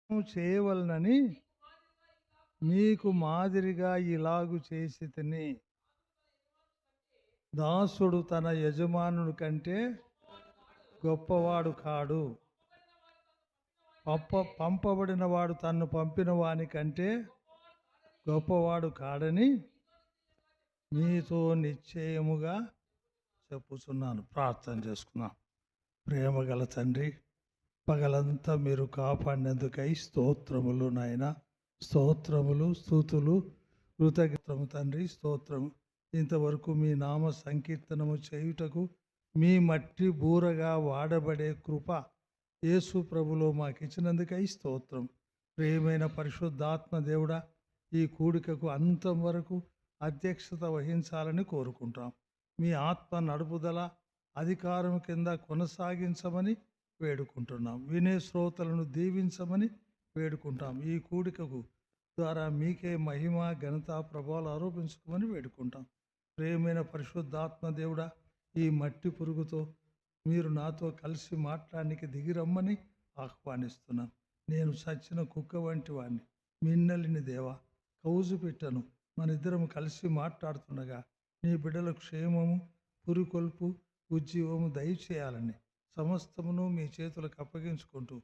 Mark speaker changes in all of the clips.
Speaker 1: చేయవలనని మీకు మాదిరిగా ఇలాగు చేసి తిని, దాసుడు తన యజమానుడి కంటే గొప్పవాడు కాడు, పంపబడిన వాడు తన్ను పంపిన వాని కంటే గొప్పవాడు కాడని మీతో నిశ్చయముగా చెప్పుచున్నాను. ప్రార్థన చేసుకున్నాం. ప్రేమగల తండ్రి, పగలంతా మీరు కాపాడినందుకై స్తోత్రములు నాయన, స్తోత్రములు, స్తుతులు, కృతజ్ఞతము తండ్రి, స్తోత్రము. ఇంతవరకు మీ నామ సంకీర్తనము చేయుటకు మీ మట్టి బూరగా వాడబడే కృప యేసు ప్రభులో మాకు ఇచ్చినందుకై స్తోత్రం. ప్రియమైన పరిశుద్ధాత్మ దేవుడా, ఈ కూడికకు అంతం వరకు అధ్యక్షత వహించాలని కోరుకుంటాం. మీ ఆత్మ నడుపుదల అధికారం కింద కొనసాగించమని వేడుకుంటున్నాం. వినే శ్రోతలను దీవించమని వేడుకుంటాం. ఈ కూడికకు ద్వారా మీకే మహిమ, ఘనత, ప్రభావాలు ఆరోపించుకోమని వేడుకుంటాం. ప్రియమైన పరిశుద్ధాత్మ దేవుడా, ఈ మట్టి పురుగుతో మీరు నాతో కలిసి మాట్లాడడానికి దిగిరమ్మని ఆహ్వానిస్తున్నాను. నేను చచ్చిన కుక్క వంటి వాడిని, మిన్నలిని దేవా, కౌజు పెట్టను. మన ఇద్దరం కలిసి మాట్లాడుతుండగా నీ బిడ్డల క్షేమము, పురికొల్పు, ఉజ్జీవము దయచేయాలని సమస్తమును మీ చేతులకు అప్పగించుకుంటూ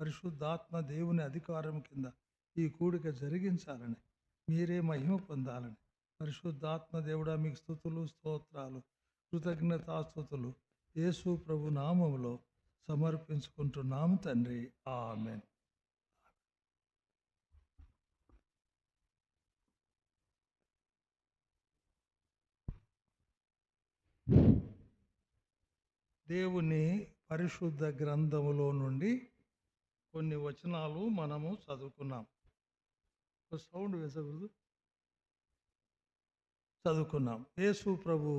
Speaker 1: పరిశుద్ధాత్మ దేవుని అధికారం కింద ఈ కూడిక జరిగించాలని, మీరే మహిమ పొందాలని పరిశుద్ధాత్మ దేవుడా మీకు స్తుతులు, స్తోత్రాలు, కృతజ్ఞతాస్తుతులు యేసు ప్రభు నామములో సమర్పించుకుంటున్నాము తండ్రి. ఆమేన్. దేవుని పరిశుద్ధ గ్రంథములో నుండి కొన్ని వచనాలు మనము చదువుకున్నాం. సౌండ్ వేసకూడదు. చదువుకున్నాం. యేసు ప్రభు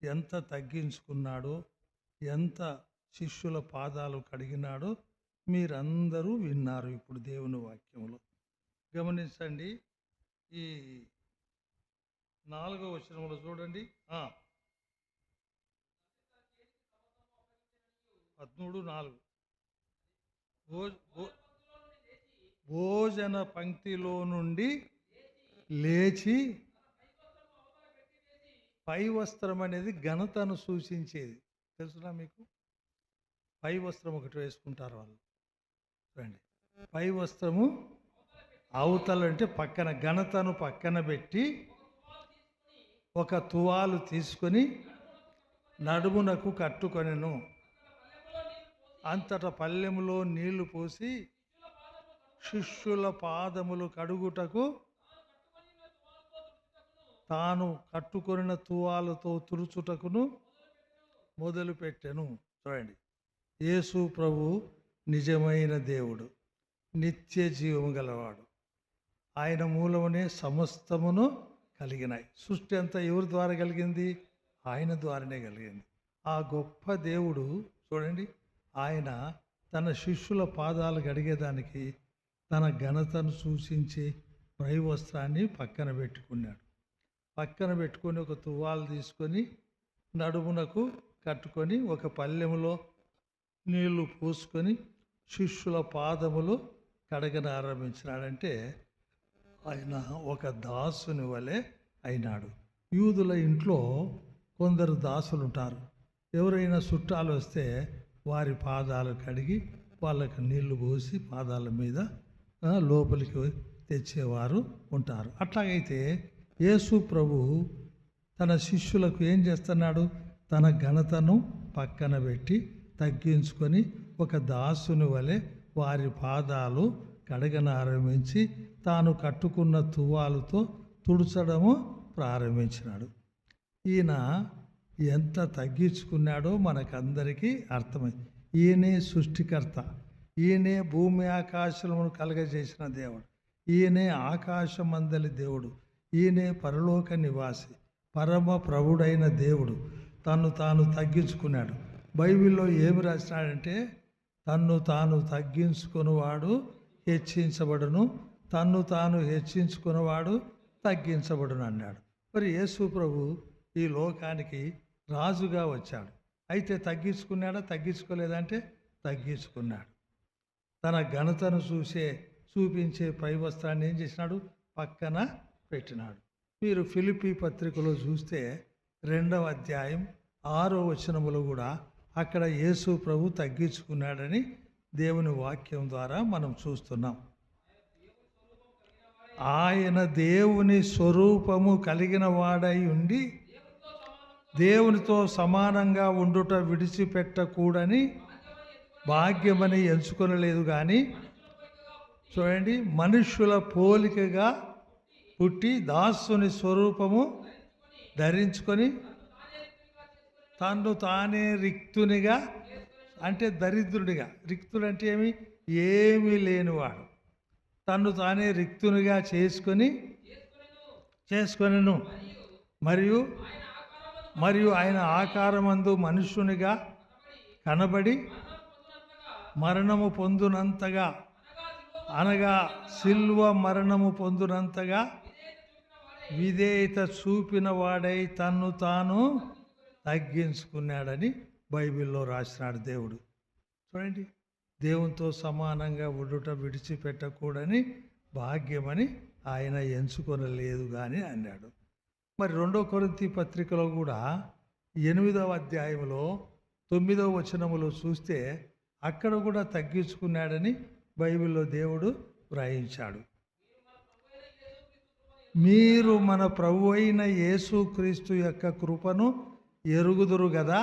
Speaker 1: ఎంత తగ్గించుకున్నాడో, ఎంత శిష్యుల పాదాలు కడిగినాడో మీరందరూ విన్నారు. ఇప్పుడు దేవుని వాక్యంలో గమనించండి. ఈ 4వ వచనంలో చూడండి. 13:4 భోజన పంక్తిలో నుండి లేచి, పై వస్త్రం అనేది ఘనతను సూచించేది. తెలుసునా మీకు? పై వస్త్రం ఒకటి వేసుకుంటారు వాళ్ళు. చూడండి, పై వస్త్రము అవతల అంటే పక్కన, ఘనతను పక్కన పెట్టి ఒక తువాలు తీసుకొని నడుమునకు కట్టుకొనెను. అంతటా పల్లెములో నీళ్లు పోసి శిష్యుల పాదములు కడుగుటకు తాను కట్టుకొనిన తువాలతో తుడుచుటకును మొదలుపెట్టెను. చూడండి, యేసు ప్రభు నిజమైన దేవుడు, నిత్య జీవము గలవాడు. ఆయన మూలమునే సమస్తమును కలిగినాయి. సృష్టి అంతా ఎవరి ద్వారా కలిగింది? ఆయన ద్వారానే కలిగింది. ఆ గొప్ప దేవుడు చూడండి, ఆయన తన శిష్యుల పాదాలు కడిగేదానికి తన ఘనతను సూచించే పై వస్త్రాన్ని పక్కన పెట్టుకున్నాడు. పక్కన పెట్టుకొని ఒక తువ్వాలు తీసుకొని నడుమునకు కట్టుకొని ఒక పల్లెములో నీళ్లు పోసుకొని శిష్యుల పాదములు కడగన ఆరంభించినాడంటే ఆయన ఒక దాసుని వలె అయినాడు. యూదుల ఇంట్లో కొందరు దాసులు ఉంటారు. ఎవరైనా చుట్టాలు వస్తే వారి పాదాలు కడిగి వాళ్ళకి నీళ్లు పోసి పాదాల మీద లోపలికి తెచ్చేవారు ఉంటారు. అట్లాగైతే యేసు ప్రభు తన శిష్యులకు ఏం చేస్తున్నాడు? తన ఘనతను పక్కన పెట్టి తగ్గించుకొని ఒక దాసుని వలె వారి పాదాలు కడగన ఆరంభించి తాను కట్టుకున్న తువ్వాలుతో తుడచడము ప్రారంభించినాడు. ఈయన ఎంత తగ్గించుకున్నాడో మనకందరికీ అర్థమైంది. ఈయనే సృష్టికర్త, ఈయనే భూమి ఆకాశమును కలగజేసిన దేవుడు, ఈయనే ఆకాశమందలి దేవుడు, ఈయనే పరలోక నివాసి, పరమ ప్రభుడైన దేవుడు తన్ను తాను తగ్గించుకున్నాడు. బైబిల్లో ఏమి రాసినాడంటే, తన్ను తాను తగ్గించుకున్నవాడు హెచ్చించబడును, తన్ను తాను హెచ్చించుకున్నవాడు తగ్గించబడును అన్నాడు. మరి యేసు ప్రభు ఈ లోకానికి రాజుగా వచ్చాడు. అయితే తగ్గించుకున్నాడా? తగ్గించుకోలేదంటే తగ్గించుకున్నాడు. తన ఘనతను చూపించే పై వస్త్రాన్ని ఏం చేసినాడు? పక్కన పెట్టినాడు. మీరు ఫిలిప్పీ పత్రికలో చూస్తే 2వ అధ్యాయం 6వ వచనములో కూడా అక్కడ యేసు ప్రభు తగ్గించుకున్నాడని దేవుని వాక్యం ద్వారా మనం చూస్తున్నాం. ఆయన దేవుని స్వరూపము కలిగిన వాడై ఉండి దేవునితో సమానంగా ఉండుట విడిచిపెట్టకూడని భాగ్యమని ఎంచుకొనలేదు. కానీ చూడండి, మనుష్యుల పోలికగా పుట్టి దాసుని స్వరూపము ధరించుకొని తను తానే రిక్తునిగా, అంటే దరిద్రుడిగా. రిక్తుడు అంటే ఏమీ లేనివాడు. తను తానే రిక్తునిగా చేసుకొనెను మరియు ఆయన ఆకారమందు మనుష్యునిగా కనబడి మరణము పొందునంతగా, అనగా సిల్వ మరణము పొందునంతగా విధేయత చూపిన వాడై తన్ను తాను తగ్గించుకున్నాడని బైబిల్లో రాసినాడు దేవుడు. చూడండి, దేవునితో సమానంగా ఉండుట విడిచిపెట్టకూడని భాగ్యమని ఆయన ఎంచుకొనలేదు కానీ అన్నాడు. మరి 2వ కొరింథీ పత్రికలో కూడా 8వ అధ్యాయంలో 9వ వచనములో చూస్తే అక్కడ కూడా తగ్గించుకున్నాడని బైబిల్లో దేవుడు వ్రాయించాడు. మీరు మన ప్రభు అయిన యేసుక్రీస్తు యొక్క కృపను ఎరుగుదురు కదా.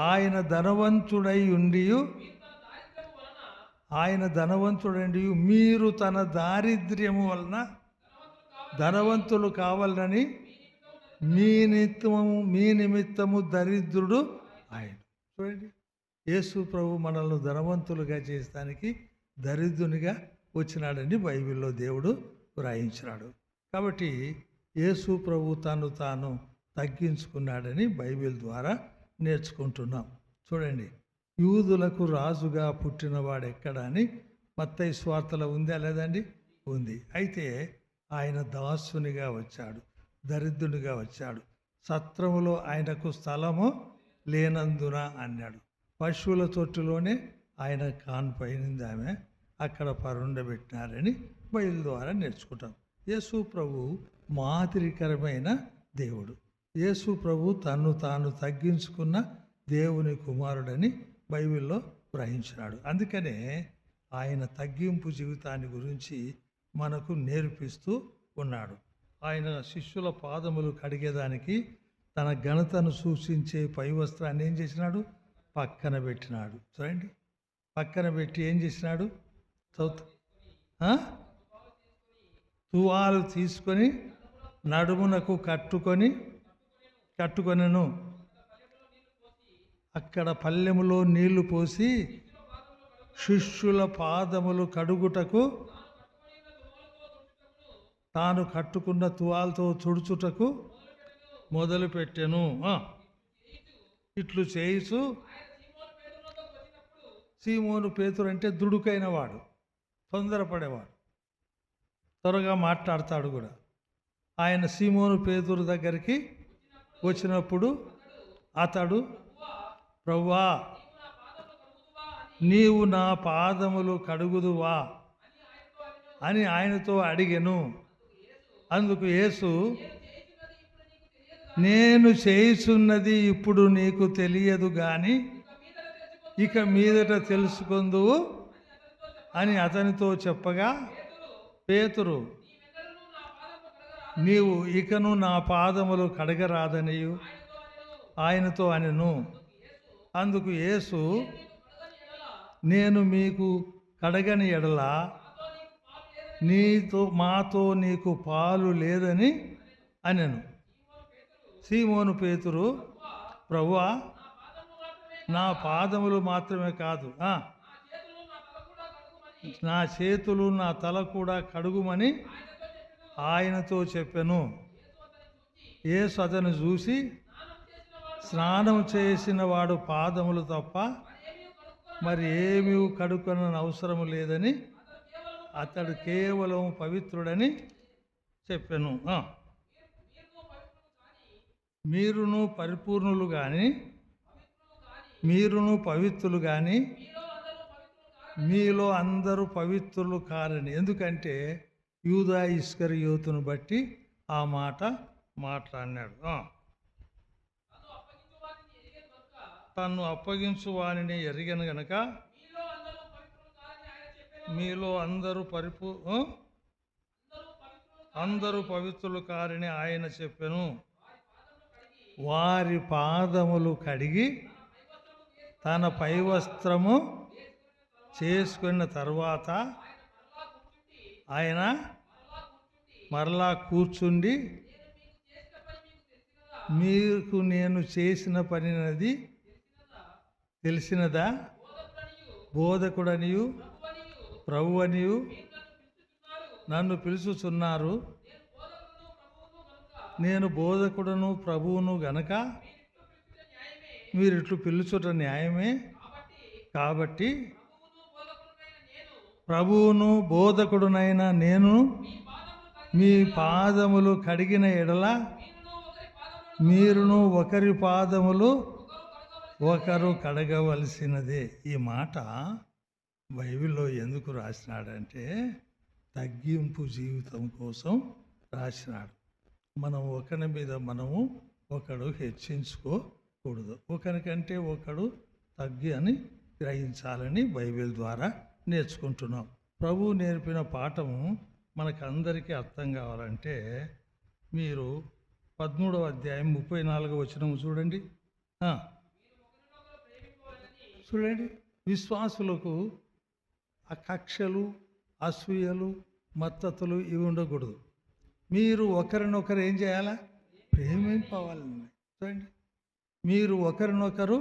Speaker 1: ఆయన ధనవంతుడై ఉండి మీరు తన దారిద్ర్యము వలన ధనవంతులు కావాలని మీ నిమిత్తము దరిద్రుడు ఆయన. చూడండి, యేసు ప్రభు మనల్ని ధనవంతులుగా చేస్తానికి దరిద్రునిగా వచ్చినాడని బైబిల్లో దేవుడు వ్రాయించినాడు. కాబట్టి యేసు ప్రభు తాను తగ్గించుకున్నాడని బైబిల్ ద్వారా నేర్చుకుంటున్నాం. చూడండి, యూదులకు రాజుగా పుట్టినవాడు ఎక్కడ అని మత్తయి సువార్తలో ఉందా లేదండి? ఉంది. అయితే ఆయన దాసునిగా వచ్చాడు, దరిద్రునిగా వచ్చాడు. సత్రములో ఆయనకు స్థలము లేనందున అన్నాడు. పశువుల తొట్టులోనే ఆయన కాన్పైనింది ఆమె, అక్కడ పరుండబెట్టినారని బైబిల్ ద్వారా నేర్చుకుంటాం. యేసు ప్రభు మాదిరికరమైన దేవుడు. యేసు ప్రభు తాను తగ్గించుకున్న దేవుని కుమారుడని బైబిల్లో వ్రాయించినాడు. అందుకనే ఆయన తగ్గింపు జీవితాన్ని గురించి మనకు నేర్పిస్తూ ఉన్నాడు. ఆయన శిష్యుల పాదములు కడిగేదానికి తన ఘనతను సూచించే పై వస్త్రాన్ని ఏం చేసినాడు? పక్కన పెట్టినాడు. చూడండి, పక్కన పెట్టి ఏం చేసినాడు? తువాలు తీసుకొని నడుమునకు కట్టుకొనెను. అక్కడ పల్లెములో నీళ్లు పోసి శిష్యుల పాదములు కడుగుటకు తాను కట్టుకున్న తువాలతో తుడుచుటకు మొదలుపెట్టెను. ఇట్లు చేయిచు సీమోను పేతురు అంటే దుడుకైన వాడు, తొందరపడేవాడు, త్వరగా మాట్లాడతాడు కూడా. ఆయన సీమోను పేతురు దగ్గరికి వచ్చినప్పుడు అతడు, ప్రభువా నీవు నా పాదములు కడుగుదువా అని ఆయనతో అడిగెను. అందుకు యేసు, నేను చేయుచున్నది ఇప్పుడు నీకు తెలియదు గాని ఇక మీదట తెలుసుకొందువు అని అతనితో చెప్పగా, పేతురు నీవు ఇకను నా పాదములు కడగరాదనియు ఆయనతో అనెను. అందుకు యేసు, నేను మీకు కడగని ఎడల మాతో నీకు పాలు లేదని అనెను. సీమోను పేతురు, ప్రభువా నా పాదములు మాత్రమే కాదు, నా చేతులు నా తల కూడా కడుగుమని ఆయనతో చెప్పెను. యేసు అతను చూసి, స్నానం చేసిన వాడు పాదములు తప్ప మరి ఏమీ కడుక్కొనని అవసరం లేదని అతడు కేవలం పవిత్రుడని చెప్పెను. మీరును పవిత్రులు కానీ మీలో అందరూ పవిత్రులు కారని. ఎందుకంటే యూదా ఇస్కరియోతును బట్టి ఆ మాట మాట్లాడినాడు. తన్ను అప్పగించు వానిని ఎరిగను గనక మీలో అందరూ పవిత్రులు కారని ఆయన చెప్పెను. వారి పాదములు కడిగి తన పై వస్త్రము చేసుకున్న తర్వాత ఆయన మరలా కూర్చుండి, మీకు నేను చేసిన పనినది తెలిసినదా? బోధకుడనియు ప్రభువనియు నన్ను పిలుచుచున్నారు. నేను బోధకుడను ప్రభువును గనక మీరిట్లు పిలుచుట న్యాయమే. కాబట్టి ప్రభువును బోధకుడునైన నేను మీ పాదములు కడిగిన ఎడల మీరును ఒకరి పాదములు ఒకరు కడగవలసినదే. ఈ మాట బైబిల్లో ఎందుకు రాసినాడంటే తగ్గింపు జీవితం కోసం రాసినాడు. మనం ఒకరి మీద మనము ఒకడు హెచ్చించుకోకూడదు, ఒకరికంటే ఒకడు తగ్గి అని గ్రహించాలని బైబిల్ ద్వారా నేర్చుకుంటున్నాం. ప్రభువు నేర్పిన పాఠము మనకందరికీ అర్థం కావాలంటే మీరు 13వ అధ్యాయం 34వ వచనం చూడండి. చూడండి, విశ్వాసులకు ఆ కక్షలు, అసూయలు, మత్తతులు ఇవి ఉండకూడదు. మీరు ఒకరినొకరు ఏం చేయాలా? ప్రేమింపవాలని. చూడండి, మీరు ఒకరినొకరు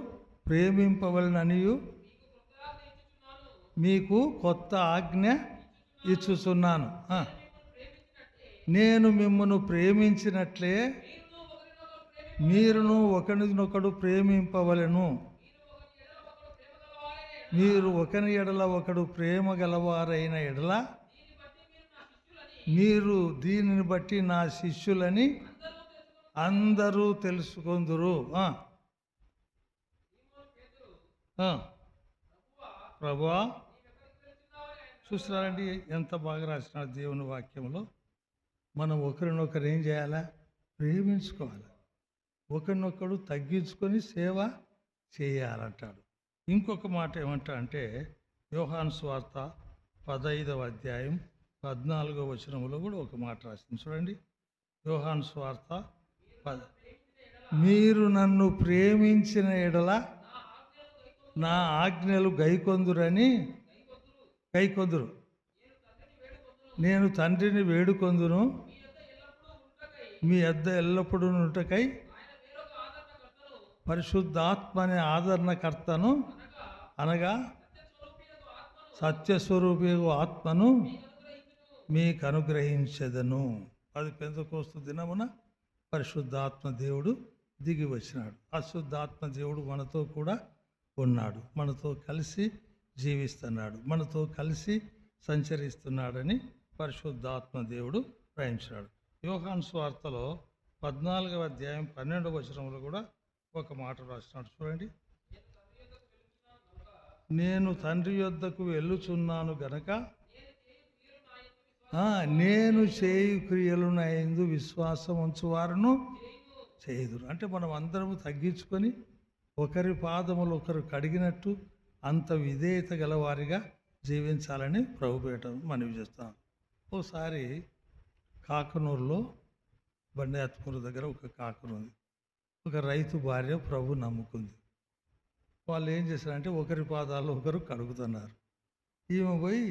Speaker 1: ప్రేమింపవలననియు మీకు కొత్త ఆజ్ఞ ఇచ్చుచున్నాను. నేను మిమ్మల్ని ప్రేమించినట్లే మీరును ఒకరినొకడు ప్రేమింపవలెను. మీరు ఒకరి ఎడల ఒకడు ప్రేమ గలవారైన ఎడల మీరు దీనిని బట్టి నా శిష్యులని అందరూ తెలుసుకొందురు. ప్రభువా, చూస్తున్నారండి ఎంత బాగా రాసినాడు దేవుని వాక్యంలో. మనం ఒకరినొకరు ఏం చేయాలా? ప్రేమించుకోవాలి. ఒకరినొకడు తగ్గించుకొని సేవ చేయాలంటాడు. ఇంకొక మాట ఏమంటా అంటే యోహాను సువార్త 15వ అధ్యాయం 14వ వచనంలో కూడా ఒక మాట రాసింది. చూడండి, యోహాను సువార్త మీరు నన్ను ప్రేమించిన ఎడల నా ఆజ్ఞలు గైకొందురు. నేను తండ్రిని వేడుకొందును, మీ యొద్ద ఎల్లప్పుడూ నుంటకై పరిశుద్ధాత్మ అనే ఆదరణకర్తను, అనగా సత్యస్వరూపియగు ఆత్మను మీకు అనుగ్రహించెదను. అది పెంతెకోస్తు దినమున పరిశుద్ధాత్మ దేవుడు దిగి వచ్చినాడు. పరిశుద్ధాత్మ దేవుడు మనతో కూడా ఉన్నాడు, మనతో కలిసి జీవిస్తున్నాడు, మనతో కలిసి సంచరిస్తున్నాడని పరిశుద్ధాత్మ దేవుడు రాయించాడు. యోహాను సువార్తలో 14వ అధ్యాయం 12వ వచనంలో కూడా ఒక మాట రాసినాడు. చూడండి, నేను తండ్రి యొద్దకు వెళ్ళుచున్నాను గనక నేను చేయు క్రియలు నా యందు విశ్వాసం ఉంచువారును చేయుదురు. అంటే మనం అందరము తగ్గించుకొని ఒకరి పాదములు ఒకరు కడిగినట్టు అంత విధేయత గలవారిగా జీవించాలని ప్రభుపేట మనవి చేస్తాం. ఓసారి కాకనూరులో బండియాత్మూరు దగ్గర ఒక కాకను ఉంది. ఒక రైతు భార్య ప్రభు నమ్ముకుంది. వాళ్ళు ఏం చేశారంటే ఒకరి పాదాలు ఒకరు కడుగుతున్నారు. ఈమె పోయి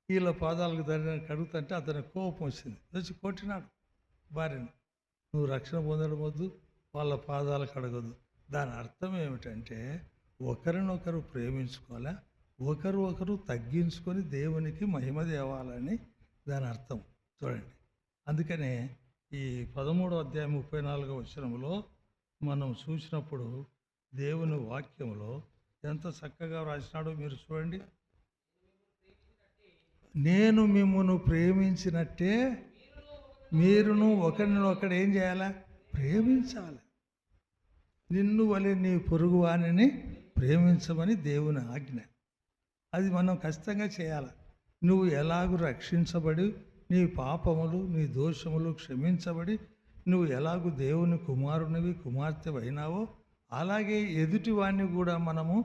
Speaker 1: వీళ్ళ పాదాలకు కడుగుతుంటే అతని కోపం వచ్చింది, వచ్చి కొట్టినాడు భార్యను. నువ్వు రక్షణ పొందడం వద్దు, వాళ్ళ పాదాలు కడగదు. దాని అర్థం ఏమిటంటే ఒకరినొకరు ప్రేమించుకోవాలా, ఒకరు ఒకరు తగ్గించుకొని దేవునికి మహిమ తేవాలని దాని అర్థం. చూడండి, అందుకనే ఈ 13వ అధ్యాయం 34వ వచనంలో మనం చూసినప్పుడు దేవుని వాక్యంలో ఎంత చక్కగా రాసినాడో మీరు చూడండి. నేను మిమ్మును ప్రేమించినట్టే మీరును ఒకరినొకడు ఏం చేయాలా? ప్రేమించాలి. నిన్ను వలె నీ పొరుగువానిని ప్రేమించమని దేవుని ఆజ్ఞ. అది మనం ఖచ్చితంగా చేయాలి. నువ్వు ఎలాగూ రక్షించబడి, నీ పాపములు నీ దోషములు క్షమించబడి, నువ్వు ఎలాగూ దేవుని కుమారునివి కుమార్తెవైనావో అలాగే ఎదుటివాణ్ణి కూడా మనము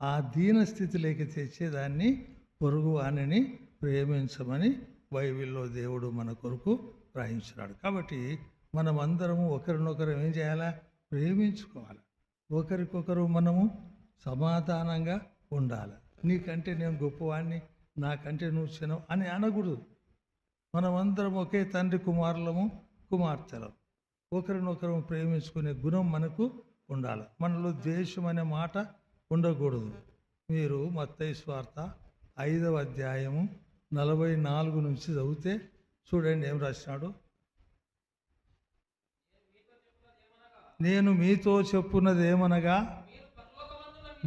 Speaker 1: ఆ దీన స్థితిలోకి తెచ్చేదాన్ని పొరుగు వాణిని ప్రేమించమని బైబిల్లో దేవుడు మన కొరకు రాయించినాడు. కాబట్టి మనమందరము ఒకరినొకరు ఏం చేయాలా? ప్రేమించుకోవాలి. ఒకరికొకరు మనము సమాధానంగా ఉండాలి. నీకంటే నేను గొప్పవాడిని, నాకంటే నువ్వు చిన్నవు అని అనకూడదు. మనమందరం ఒకే తండ్రి కుమారులము కుమార్తెలం. ఒకరినొకరు ప్రేమించుకునే గుణం మనకు ఉండాలి. మనలో ద్వేషం అనే మాట ఉండకూడదు. మీరు మత్తయి సువార్త 5వ అధ్యాయము 44 నుంచి చదివితే చూడండి ఏం రాసినాడు. నేను మీతో చెప్పున్నది ఏమనగా,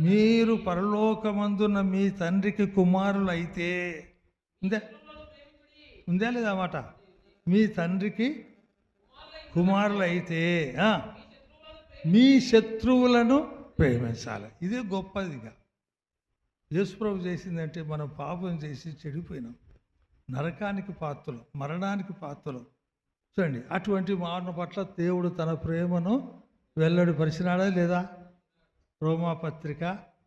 Speaker 1: మీరు పరలోకమందున్న మీ తండ్రికి కుమారులు అయితే, ఉందా లేదా మాట? మీ తండ్రికి కుమారులు అయితే మీ శత్రువులను ప్రేమించాలి. ఇదే గొప్పదిగా యేసుప్రభు చేసిందంటే మనం పాపం చేసి చెడిపోయినాం, నరకానికి పాత్రలు, మరణానికి పాత్రలు. చూడండి, అటువంటి మానవ పట్ల దేవుడు తన ప్రేమను వెల్లడిపరిచినాడా లేదా? రోమాపత్రిక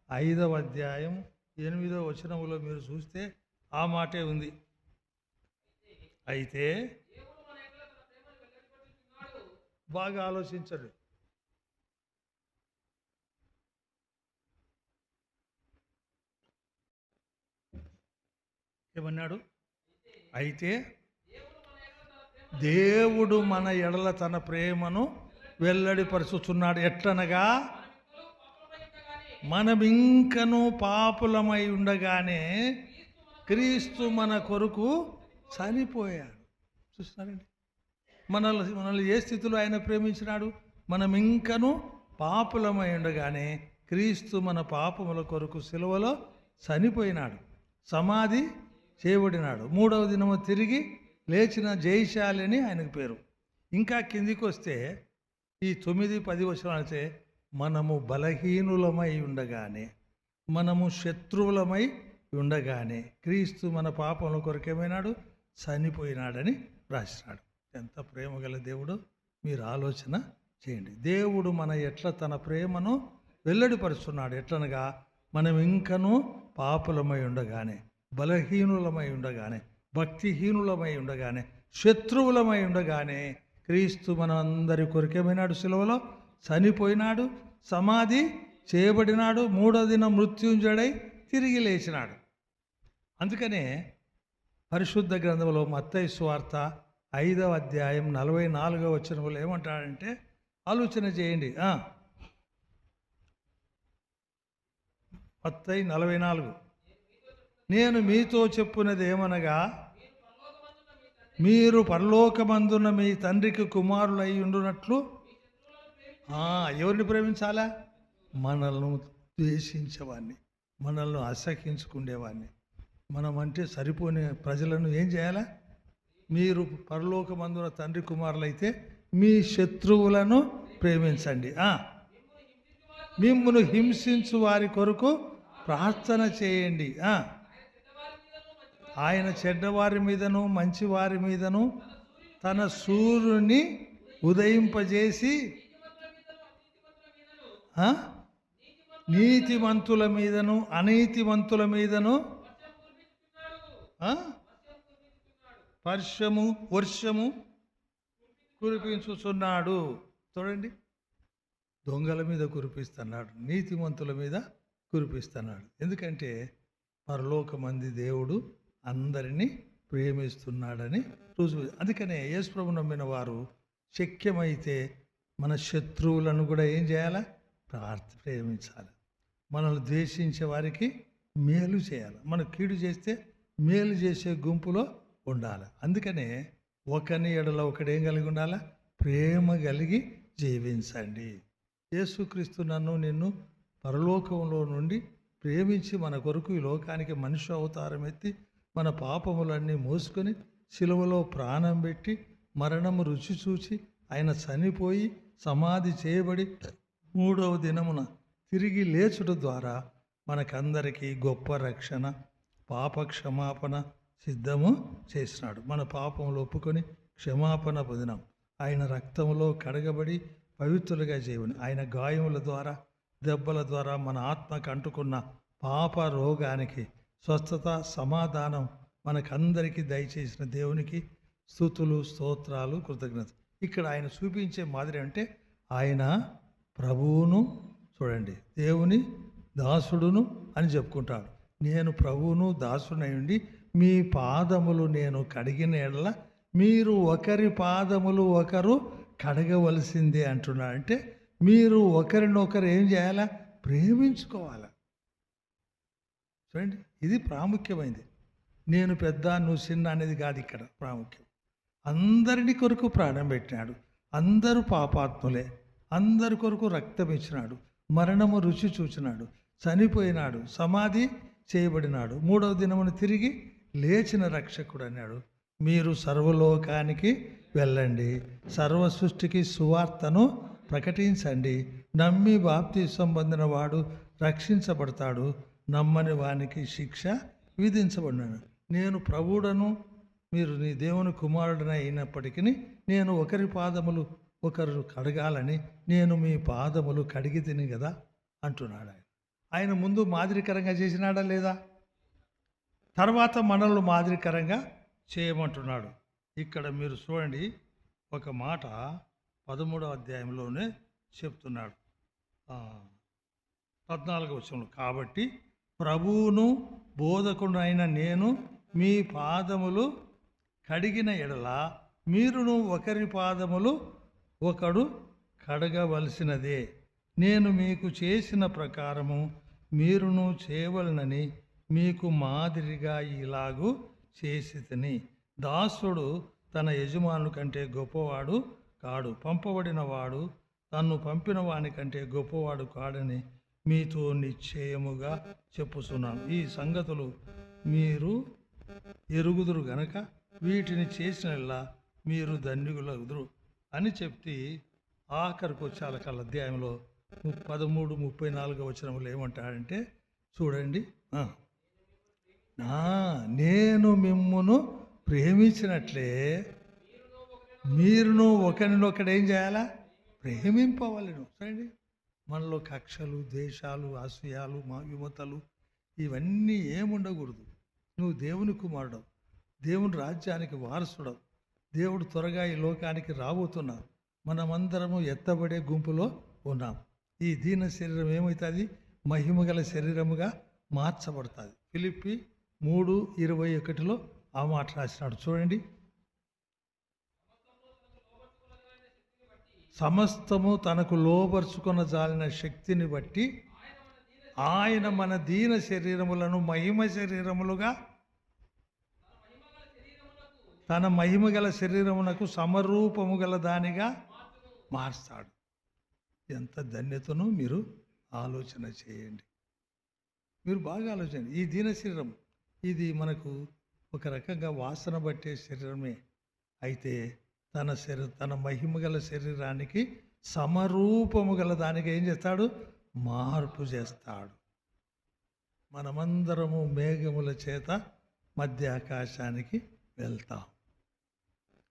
Speaker 1: 5వ అధ్యాయం 8వ వచనములో మీరు చూస్తే ఆ మాటే ఉంది. అయితే బాగా ఆలోచించండి. ఏమన్నాడు? అయితే దేవుడు మన ఎడల తన ప్రేమను వెల్లడిపరుచుచున్నాడు. ఎట్లనగా, మనమింకను పాపులమై ఉండగానే క్రీస్తు మన కొరకు చనిపోయాడు. చూస్తున్నారండి, మనల్ని ఏ స్థితిలో ఆయన ప్రేమించినాడు? మనమింకను పాపులమై ఉండగానే క్రీస్తు మన పాపముల కొరకు సిలువలో చనిపోయినాడు, సమాధి చేయబడినాడు, 3వ దినము తిరిగి లేచిన జయశాలి అని ఆయనకు పేరు. ఇంకా కిందికి వస్తే ఈ 9-10 వచనాలైతే, మనము బలహీనులమై ఉండగానే, మనము శత్రువులమై ఉండగానే క్రీస్తు మన పాపముల కొరకు ఏమైనాడు? చనిపోయినాడని రాసినాడు. ఎంత ప్రేమ గల దేవుడు! మీరు ఆలోచన చేయండి. దేవుడు మన ఎట్లా తన ప్రేమను వెల్లడిపరుస్తున్నాడు. ఎట్లనగా, మనం ఇంకనూ పాపులమై ఉండగానే, బలహీనులమై ఉండగానే, భక్తిహీనులమై ఉండగానే, శత్రువులమై ఉండగానే క్రీస్తు మన అందరి కొరకేమైనాడు? సిలువలో చనిపోయినాడు, సమాధి చేయబడినాడు, 3వ దినం మృత్యుంజడై తిరిగి లేచినాడు. అందుకనే పరిశుద్ధ గ్రంథంలో మత్తయి సువార్త 5వ అధ్యాయం 44వ వచనంలో ఏమంటాడంటే, ఆలోచన చేయండి. మత్తయి 44, నేను మీతో చెప్పున్నది ఏమనగా, మీరు పరలోకమందున్న మీ తండ్రికి కుమారులై ఉండునట్లు. ఎవరిని ప్రేమించాలా? మనల్ని ద్వేషించేవాడిని, మనల్ని అసహించుకునేవాడిని, మనం అంటే సరిపోని ప్రజలను ఏం చేయాలా? మీరు పరలోకమందున తండ్రి కుమారులైతే మీ శత్రువులను ప్రేమించండి, మిమ్మును హింసించు వారి కొరకు ప్రార్థన చేయండి. ఆయన చెడ్డవారి మీదను మంచివారి మీదను తన సూర్యుని ఉదయింపజేసి నీతిమంతుల మీదను అనీతిమంతుల మీదను వర్షము కురిపించుచున్నాడు. చూడండి, దొంగల మీద కురిపిస్తున్నాడు, నీతిమంతుల మీద కురిపిస్తున్నాడు. ఎందుకంటే పరలోకమంది దేవుడు అందరినీ ప్రేమిస్తున్నాడని రుజువు. అందుకనే యేసు ప్రభువు నమ్మిన వారు శక్యమైతే మన శత్రువులను కూడా ఏం చేయాలా? ప్రేమించాలి. మనల్ని ద్వేషించే వారికి మేలు చేయాలి. మనం కీడు చేస్తే మేలు చేసే గుంపులో ఉండాలి. అందుకనే ఒకని ఎడల ఒకడేం కలిగి ఉండాలా? ప్రేమ కలిగి జీవించండి. యేసుక్రీస్తు నిన్ను పరలోకంలో నుండి ప్రేమించి మన కొరకు ఈ లోకానికి మనిషి అవతారం ఎత్తి మన పాపములన్నీ మోసుకొని సిలువలో ప్రాణం పెట్టి మరణము రుచి చూచి ఆయన చనిపోయి సమాధి చేయబడి 3వ దినమున తిరిగి లేచుట ద్వారా మనకందరికీ గొప్ప రక్షణ పాప క్షమాపణ సిద్ధము చేసినాడు. మన పాపములు ఒప్పుకొని క్షమాపణ పొందినాం. ఆయన రక్తంలో కడగబడి పవిత్రులుగా చేయమని, ఆయన గాయముల ద్వారా దెబ్బల ద్వారా మన ఆత్మకు అంటుకున్న పాప రోగానికి స్వస్థత సమాధానం మనకందరికీ దయచేసిన దేవునికి స్తుతులు స్తోత్రాలు కృతజ్ఞత. ఇక్కడ ఆయన చూపించే మాదిరి అంటే ఆయన ప్రభువును చూడండి, దేవుని దాసుడును అని చెప్పుకుంటాడు. నేను ప్రభువును దాసుడై ఉండి మీ పాదములు నేను కడిగిన ఎడల మీరు ఒకరి పాదములు ఒకరు కడగవలసిందే అంటున్నాడు. అంటే మీరు ఒకరినొకరు ఏం చేయాలా? ప్రేమించుకోవాలా. చూడండి, ఇది ప్రాముఖ్యమైనది. నేను పెద్ద నువ్వు చిన్న అనేది కాదు ఇక్కడ ప్రాముఖ్యం. అందరిని కొరకు ప్రాణం పెట్టినాడు. అందరూ పాపాత్ములే. అందరి కొరకు రక్తం ఇచ్చినాడు. మరణము రుచి చూచినాడు. చనిపోయినాడు. సమాధి చేయబడినాడు. 3వ దినమున తిరిగి లేచిన రక్షకుడు అన్నాడు. మీరు సర్వలోకానికి వెళ్ళండి, సర్వ సృష్టికి సువార్తను ప్రకటించండి. నమ్మి బాప్తిసం పొందిన వాడు రక్షించబడతాడు, నమ్మని వానికి శిక్ష విధించబడినాడు. నేను ప్రభువుడను, మీరు నీ దేవుని కుమారుడన అయినప్పటికీ నేను ఒకరి పాదములు ఒకరు కడగాలని నేను మీ పాదములు కడిగి తిని కదా అంటున్నాడు. ఆయన ముందు మాదిరికరంగా చేసినాడా లేదా? తర్వాత మనల్ని మాదిరికరంగా చేయమంటున్నాడు. ఇక్కడ మీరు చూడండి, ఒక మాట 13వ అధ్యాయంలోనే చెప్తున్నాడు. 14వ వచనంలో, కాబట్టి ప్రభువును బోధకుడు అయిన నేను మీ పాదములు కడిగిన ఎడల మీరును ఒకరి పాదములు ఒకడు కడగవలసినదే. నేను మీకు చేసిన ప్రకారము మీరును చేయవలనని మీకు మాదిరిగా ఇలాగూ చేసి తిని. దాసుడు తన యజమాను కంటే గొప్పవాడు కాడు, పంపబడిన వాడు తన్ను పంపిన వాని కంటే గొప్పవాడు కాడని మీతో నిశ్చయముగా చెప్పుచున్నాను. ఈ సంగతులు మీరు ఎరుగుదురు గనక వీటిని చేసినలా మీరు ధన్యులగుదురు అని చెప్పి ఆఖరికి వచ్చే అధ్యాయంలో 13-34 వచనములు ఏమంటాడంటే చూడండి, నేను మిమ్మును ప్రేమించినట్లే మీరును ఒకరినొకడు ఏం చేయాలా? ప్రేమింపవలెను. చూడండి, మనలో కక్షలు, ద్వేషాలు, అసూయాలు, విమతలు ఇవన్నీ ఏముండకూడదు. నువ్వు దేవుని కుమారుడు, దేవుని రాజ్యానికి వారసుడవు. దేవుడు త్వరగా ఈ లోకానికి రాబోతున్నాడు. మనమందరము ఎత్తబడే గుంపులో ఉన్నాం. ఈ దీన శరీరం ఏమవుతుంది? మహిమగల శరీరముగా మార్చబడుతుంది. ఫిలిప్పి 3:21 ఆ మాట రాసినాడు. చూడండి, సమస్తము తనకు లోబర్చుకొన జాలిన శక్తిని బట్టి ఆయన మన దీన శరీరములను మహిమ శరీరములుగా తన మహిమగల శరీరమునకు సమరూపము గల దానిగా మార్స్తాడు. ఎంత ధన్యతను మీరు ఆలోచన చేయండి. మీరు బాగా ఆలోచన. ఈ దీన శరీరం ఇది మనకు ఒక రకంగా వాసన పట్టే శరీరమే. అయితే తన మహిమగల శరీరానికి సమరూపము గల దానికి ఏం చేస్తాడు? మార్పు చేస్తాడు. మనమందరము మేఘముల చేత మధ్య ఆకాశానికి వెళ్తాం.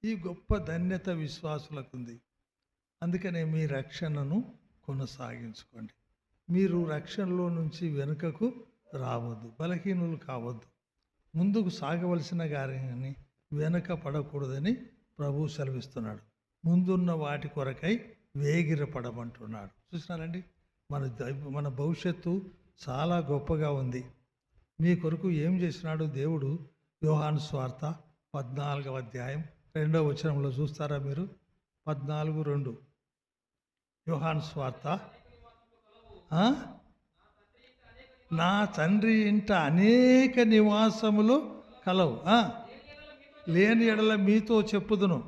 Speaker 1: ఈ గొప్ప ధన్యత విశ్వాసులకు ఉంది. అందుకనే మీ రక్షణను కొనసాగించుకోండి. మీరు రక్షణలో నుంచి వెనుకకు రావద్దు, బలహీనులు కావద్దు. ముందుకు సాగవలసిన కార్యాన్ని వెనక పడకూడదని ప్రభువు సెలవిస్తున్నాడు. ముందున్న వాటి కొరకై వేగిరపడమంటున్నాడు. చూసినారండి, మన భవిష్యత్తు చాలా గొప్పగా ఉంది. మీ కొరకు ఏం చేసినాడు దేవుడు? యోహాను సువార్త 14వ అధ్యాయం 2వ వచనంలో చూస్తారా మీరు? 14:2 యోహాను సువార్త. నా తండ్రి ఇంట అనేక నివాసములు కలవు, లేని ఎడల మీతో చెప్పుదును,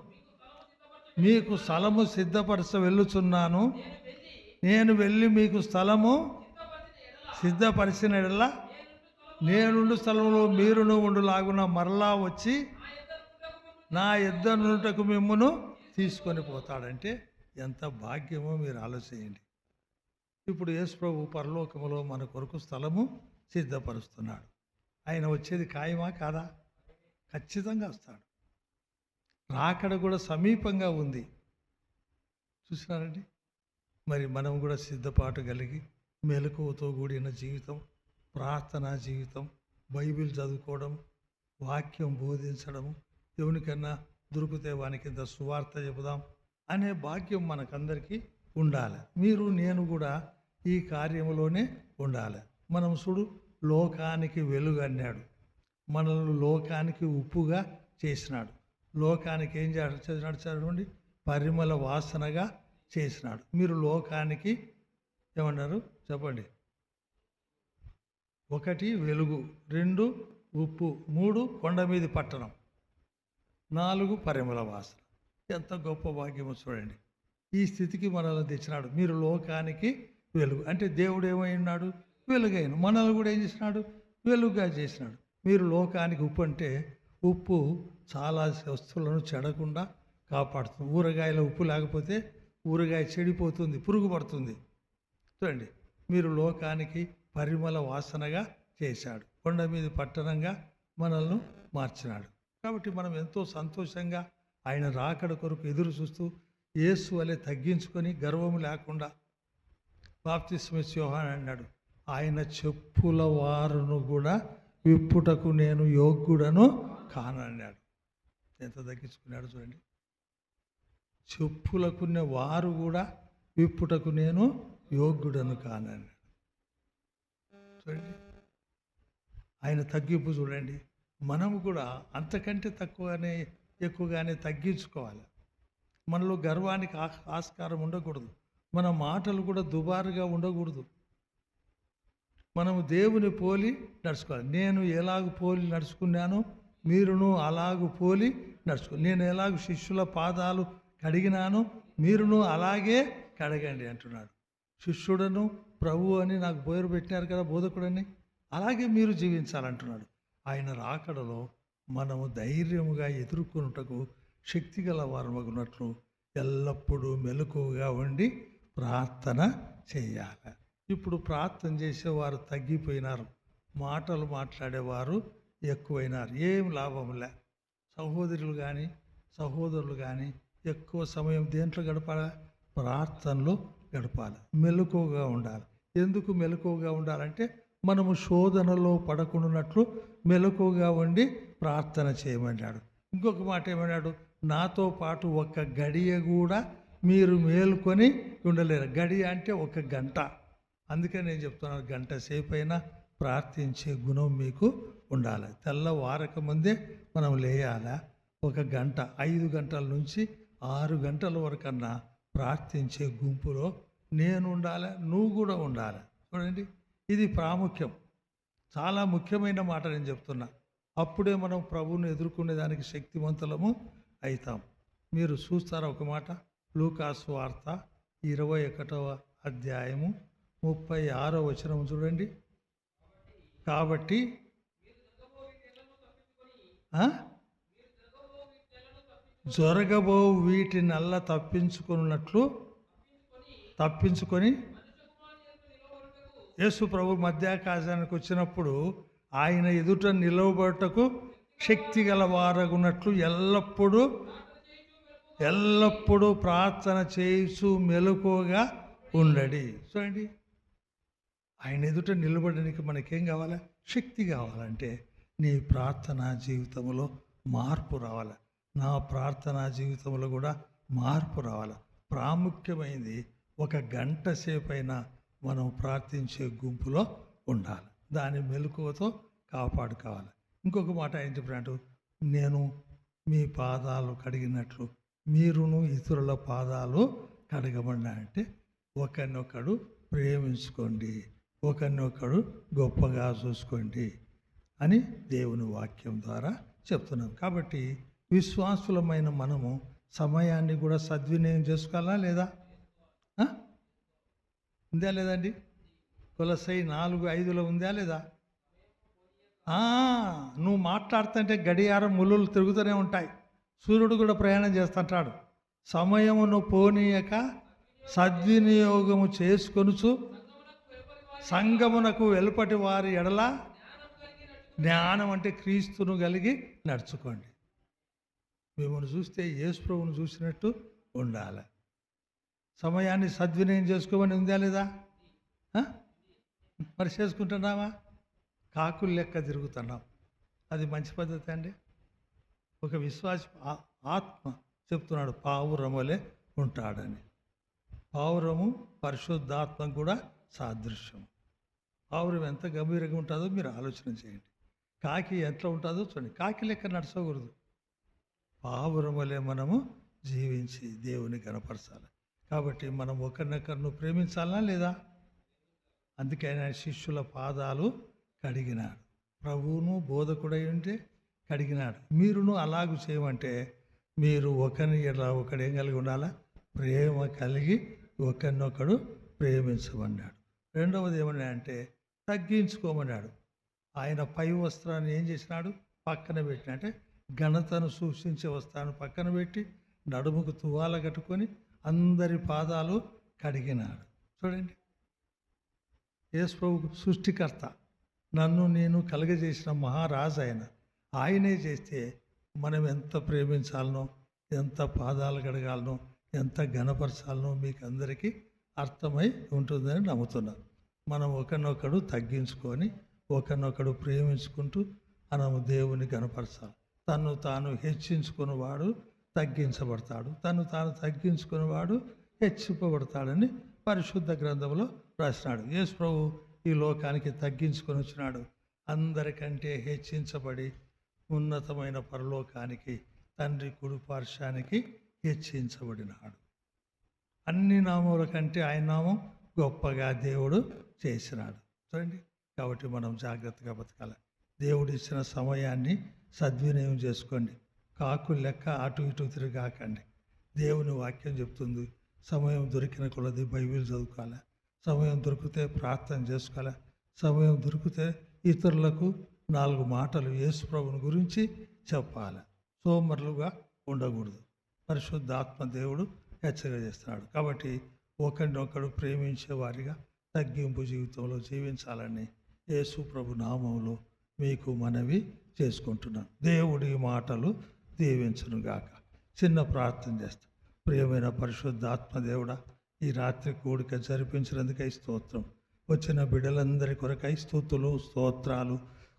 Speaker 1: మీకు స్థలము సిద్ధపరచ వెళ్ళుచున్నాను. నేను వెళ్ళి మీకు స్థలము సిద్ధపరిచిన ఎడల నేనుండు స్థలంలో మీరును ఉండులాగున మరలా వచ్చి నా యొద్ద నుండుటకు మిమ్మును తీసుకొని పోతాడంటే ఎంత భాగ్యమో మీరు ఆలోచించండి. ఇప్పుడు యేసు ప్రభు పరలోకములో మన కొరకు స్థలము సిద్ధపరుస్తున్నాడు. ఆయన వచ్చేది ఖాయమా కాదా? ఖచ్చితంగా వస్తాడు. రాకడ కూడా సమీపంగా ఉంది. చూసినారండి? మరి మనం కూడా సిద్ధపాటు కలిగి మెలకువతో కూడిన జీవితం, ప్రార్థనా జీవితం, బైబిల్ చదువుకోవడం, వాక్యం బోధించడము, ఎవరికన్నా దొరికితే వానికింత సువార్త చెబుదాం అనే భాగ్యం మనకందరికీ ఉండాలి. మీరు నేను కూడా ఈ కార్యంలోనే ఉండాలి. మనం చూడు, లోకానికి వెలుగు అన్నాడు, మనల్ని లోకానికి ఉప్పుగా చేసినాడు. లోకానికి ఏం చేసినాడు? చదవండి, పరిమళ వాసనగా చేసినాడు. మీరు లోకానికి ఏమన్నారు చెప్పండి? 1 వెలుగు, 2 ఉప్పు, 3 కొండ మీది పట్టణం, 4 పరిమళ వాసన. ఎంత గొప్ప భాగ్యమో చూడండి. ఈ స్థితికి మనల్ని తెచ్చినాడు. మీరు లోకానికి వెలుగు అంటే దేవుడు ఏమై ఉన్నాడు? వెలుగైన. మనల్ని కూడా ఏం చేసినాడు? వెలుగుగా చేసినాడు. మీరు లోకానికి ఉప్పు అంటే ఉప్పు చాలా వస్తువులను చెడకుండా కాపాడుతుంది. ఊరగాయలో ఉప్పు లేకపోతే ఊరగాయ చెడిపోతుంది, పురుగు పడుతుంది. చూడండి, మీరు లోకానికి పరిమళ వాసనగా చేశాడు, కొండ మీద పట్టణంగా మనల్ని మార్చినాడు. కాబట్టి మనం ఎంతో సంతోషంగా ఆయన రాకడ కొరకు ఎదురు చూస్తూ యేసు వలె తగ్గించుకొని గర్వము లేకుండా బాప్తిస్మ యోహాను అన్నాడు, ఆయన చెప్పుల వారును కూడా విప్పుటకు నేను యోగ్యుడను కానన్నాడు. ఎంత తగ్గించుకున్నాడు చూడండి. చెప్పులకున్న వారు కూడా విప్పుటకు నేను యోగ్యుడను కానన్నాడు. చూడండి, ఆయన తగ్గింపు చూడండి. మనము కూడా అంతకంటే ఎక్కువగానే తగ్గించుకోవాలి. మనలో గర్వానికి ఆస్కారం ఉండకూడదు. మన మాటలు కూడా దుబారుగా ఉండకూడదు. మనము దేవుని పోలి నడుచుకోవాలి. నేను ఎలాగ పోలి నడుచుకున్నానో మీరును అలాగూ పోలి నడుచుకో. నేను ఎలాగ శిష్యుల పాదాలు కడిగినానో మీరును అలాగే కడగండి అంటున్నాడు. శిష్యుడను ప్రభు అని నాకు పేరు పెట్టినారు కదా, బోధకుడని, అలాగే మీరు జీవించాలంటున్నాడు. ఆయన రాకడలో మనము ధైర్యముగా ఎదుర్కొనుటకు శక్తిగల వారమగునట్లు ఎల్లప్పుడూ మెలకువగా ఉండి ప్రార్థన చేయాలి. ఇప్పుడు ప్రార్థన చేసేవారు తగ్గిపోయినారు, మాటలు మాట్లాడేవారు ఎక్కువైనారు. ఏం లాభంలే. సహోదరులు కానీ ఎక్కువ సమయం దేంట్లో గడపాలి? ప్రార్థనలో గడపాలి. మెలకువగా ఉండాలి. ఎందుకు మెలకువగా ఉండాలంటే మనము శోధనలో పడకుండానట్లు మెలకువగా ఉండి ప్రార్థన చేయమన్నాడు. ఇంకొక మాట ఏమన్నాడు? నాతో పాటు ఒక్క గడియ కూడా మీరు మేలుకొని ఉండలేరు. గడియ అంటే 1 గంట. అందుకే నేను చెప్తున్నాను, గంట సేపు అయినా ప్రార్థించే గుణం మీకు ఉండాలి. తెల్లవారక ముందే మనం లేయాలా. 1 గంట, 5 గంటల నుంచి 6 గంటల వరకన్నా ప్రార్థించే గుంపులో నేను ఉండాలి, నువ్వు కూడా ఉండాలి. చూడండి, ఇది ప్రాముఖ్యం. చాలా ముఖ్యమైన మాట నేను చెప్తున్నా. అప్పుడే మనం ప్రభువుని ఎదుర్కొనేదానికి శక్తివంతులము అవుతాం. మీరు చూస్తారా ఒక మాట? లూకాసు వార్త 21వ అధ్యాయము 36వ వచనం చూడండి. కాబట్టి జరగబో వీటినల్లా తప్పించుకొని యేసు ప్రభు మధ్యాకాశానికి వచ్చినప్పుడు ఆయన ఎదుట నిలవబడటకు శక్తి గల వారగున్నట్లు ఎల్లప్పుడూ ప్రార్థన చేయుచు మెలకువగా ఉండడి. చూడండి, ఆయన ఎదుట నిలబడడానికి మనకేం కావాలా? శక్తి కావాలంటే నీ ప్రార్థనా జీవితంలో మార్పు రావాలి. నా ప్రార్థనా జీవితంలో కూడా మార్పు రావాలి. ప్రాముఖ్యమైనది 1 గంట సేపైనా మనం ప్రార్థించే గుంపులో ఉండాలి. దాని మెలకువతో కాపాడుకోవాలి. ఇంకొక మాట ఏం చెప్పినట్టు, నేను మీ పాదాలు కడిగినట్లు మీరును ఇతరుల పాదాలు కడగబడినా అంటే ఒకరినొకడు ప్రేమించుకోండి, ఒకరినొకడు గొప్పగా చూసుకోండి అని దేవుని వాక్యం ద్వారా చెప్తున్నాం. కాబట్టి విశ్వాసులమైన మనము సమయాన్ని కూడా సద్వినియోగం చేసుకోవాలా లేదా? ఉందా లేదండి? కొలసై 4:5 ఉందా లేదా? నువ్వు మాట్లాడుతుంటే గడియారం ముళ్ళు తిరుగుతూనే ఉంటాయి. సూర్యుడు కూడా ప్రయాణం చేస్తుంటాడు. సమయమును పోనీయక సద్వినియోగము చేసుకొనుచు సంగమునకు వెలుపటి వారి ఎడల జ్ఞానం అంటే క్రీస్తును కలిగి నడుచుకోండి. మిమ్మల్ని చూస్తే యేసు ప్రభువును చూసినట్టు ఉండాలి. సమయాన్ని సద్వినియోగం చేసుకోమని ఉందా లేదా? మరి చేసుకుంటున్నావా? కాకులు లెక్క తిరుగుతున్నాం. అది మంచి పద్ధతి అండి? ఒక విశ్వాసి ఆత్మ చెప్తున్నాడు పావురములే ఉంటాడని. పావురము పరిశుద్ధాత్మ కూడా సాదృశ్యం. పావురం ఎంత గంభీరంగా ఉంటుందో మీరు ఆలోచన చేయండి. కాకి ఎట్లా ఉంటుందో చూడండి. కాకి లెక్క నడచకూడదు. పావురములే మనము జీవించి దేవుని కనపరచాలి. కాబట్టి మనం ఒకరినొకరిని ప్రేమించాలా లేదా? అందుకే ఆయన శిష్యుల పాదాలు కడిగినాడు. ప్రభువును బోధకుడై ఉంటే కడిగినాడు. మీరును అలాగూ చేయమంటే మీరు ఒకరిని ఎలా ఒకడు ఏం కలిగి ఉండాలా? ప్రేమ కలిగి ఒకరినొకడు ప్రేమించమన్నాడు. రెండవది ఏమన్నా అంటే తగ్గించుకోమన్నాడు. ఆయన పై వస్త్రాన్ని ఏం చేసినాడు? పక్కన పెట్టిన, అంటే ఘనతను సూచించే వస్త్రాన్ని పక్కన పెట్టి నడుముకు తువాల కట్టుకొని అందరి పాదాలు కడిగినాడు. చూడండి, యేసు ప్రభు సృష్టికర్త, నన్ను నేను కలుగజేసిన మహారాజు ఆయనే చేస్తే మనం ఎంత ప్రేమించాలనో, ఎంత పాదాలు కడగాలనో, ఎంత ఘనపరచాలనో మీకు అందరికీ అర్థమై ఉంటుందని నమ్ముతున్నాను. మనం ఒకరినొకడు తగ్గించుకొని ఒకరినొకడు ప్రేమించుకుంటూ మనము దేవుని ఘనపరచాలి. తను తాను హెచ్చించుకున్నవాడు తగ్గించబడతాడు, తను తాను తగ్గించుకున్నవాడు హెచ్చింపబడతాడని పరిశుద్ధ గ్రంథంలో రాసినాడు. యేసు ప్రభు ఈ లోకానికి తగ్గించుకొని వచ్చినాడు. అందరికంటే హెచ్చించబడి ఉన్నతమైన పరలోకానికి తండ్రి కుడి పార్శ్వానికి హెచ్చించబడినాడు. అన్ని నామముల కంటే ఆయన నామం గొప్పగా దేవుడు చేసినాడు. చూడండి, కాబట్టి మనం జాగ్రత్తగా బతకాలి. దేవుడు ఇచ్చిన సమయాన్ని సద్వినియోగం చేసుకోండి. కాకు లెక్క అటు ఇటు తిరగాకండి. దేవుని వాక్యం చెప్తుంది, సమయం దొరికిన కొలది బైబిల్ చదువుకోవాలి, సమయం దొరికితే ప్రార్థన చేసుకోవాలి, సమయం దొరికితే ఇతరులకు 4 మాటలు యేసు ప్రభువుని గురించి చెప్పాలి. సోమరులుగా ఉండకూడదు. పరిశుద్ధాత్మ దేవుడు హెచ్చరిక చేస్తున్నాడు. కాబట్టి ఒకరినొకడు ప్రేమించే వారిగా తగ్గింపు జీవితంలో జీవించాలని యేసు ప్రభు నామంలో మీకు మనవి చేసుకుంటున్నాను. దేవుడి మాటలు దీవించునుగాక. చిన్న ప్రార్థన చేస్తాం. ప్రియమైన పరిశుద్ధాత్మ దేవుడా, ఈ రాత్రి కూడిక జరిపించినందుకై స్తోత్రం. వచ్చిన బిడ్డలందరి కొరకై స్తుతులు, స్తోత్రాలు,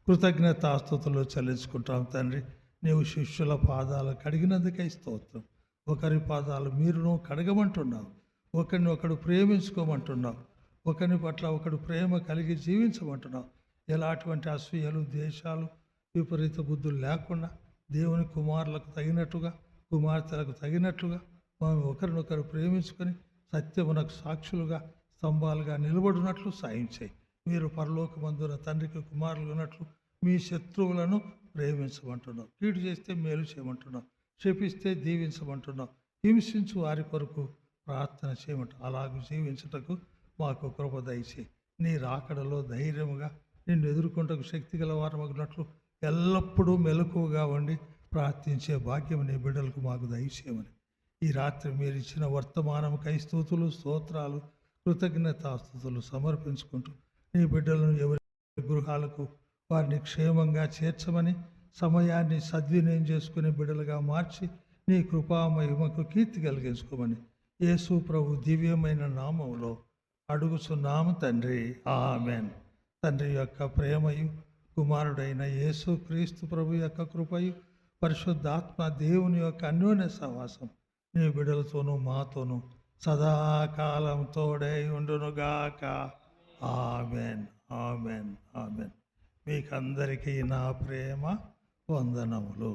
Speaker 1: కృతజ్ఞతాస్తుతులు చెల్లించుకుంటాం తండ్రి. నీవు శిష్యుల పాదాలు కడిగినందుకై స్తోత్రం. ఒకరి పాదాలు మీరును కడగమంటున్నావు, ఒకరిని ఒకడు ప్రేమించుకోమంటున్నావు, ఒకరిని పట్ల ఒకడు ప్రేమ కలిగి జీవించమంటున్నావు. ఎలాంటి అసూయలు, ద్వేషాలు, విపరీత బుద్ధులు లేకుండా దేవుని కుమారులకు తగినట్టుగా, కుమార్తెలకు తగినట్లుగా మనం ఒకరినొకరు ప్రేమించుకొని సత్యమునకు సాక్షులుగా, స్తంభాలుగా నిలబడినట్లు సాయం చేయి. మీరు పరలోకమందున తండ్రికి కుమారులు ఉన్నట్లు మీ శత్రువులను ప్రేమించమంటున్నావు. కీడు చేస్తే మేలు చేయమంటున్నావు, శపిస్తే దీవించమంటున్నావు, హింసించు వారి కొరకు ప్రార్థన చేయమంటావు. అలాగూ జీవించుటకు మాకు కృప దయచేయి. నీ రాకడలో ధైర్యముగా నిన్ను ఎదుర్కొంటకు శక్తి గల వారమగినట్లు ఎల్లప్పుడూ మెలకువగా ఉండి ప్రార్థించే భాగ్యం నీ బిడ్డలకు మాకు దయచేయమని ఈ రాత్రి మీరు ఇచ్చిన వర్తమానముకై స్తుతులు, స్తోత్రాలు, కృతజ్ఞతాస్తుతులు సమర్పించుకుంటూ నీ బిడ్డలను ఎవరి గృహాలకు వారిని క్షేమంగా చేర్చమని, సమయాన్ని సద్వినియోగం చేసుకునే బిడ్డలుగా మార్చి నీ కృపామహిమకు కీర్తి కలిగించుకోమని యేసు ప్రభు దివ్యమైన నామములో అడుగుచున్నాము తండ్రి, ఆమెన్. తండ్రి యొక్క ప్రేమయు, కుమారుడైన యేసు క్రీస్తు ప్రభు యొక్క కృపయు, పరిశుద్ధాత్మ దేవుని యొక్క అన్యోన్య సహవాసం నీ బిడ్డలతోనూ మాతోనూ సదాకాలం తోడై ఉండునుగాక. Amen, amen, amen. మీకందరికీ నా ప్రేమ వందనములు.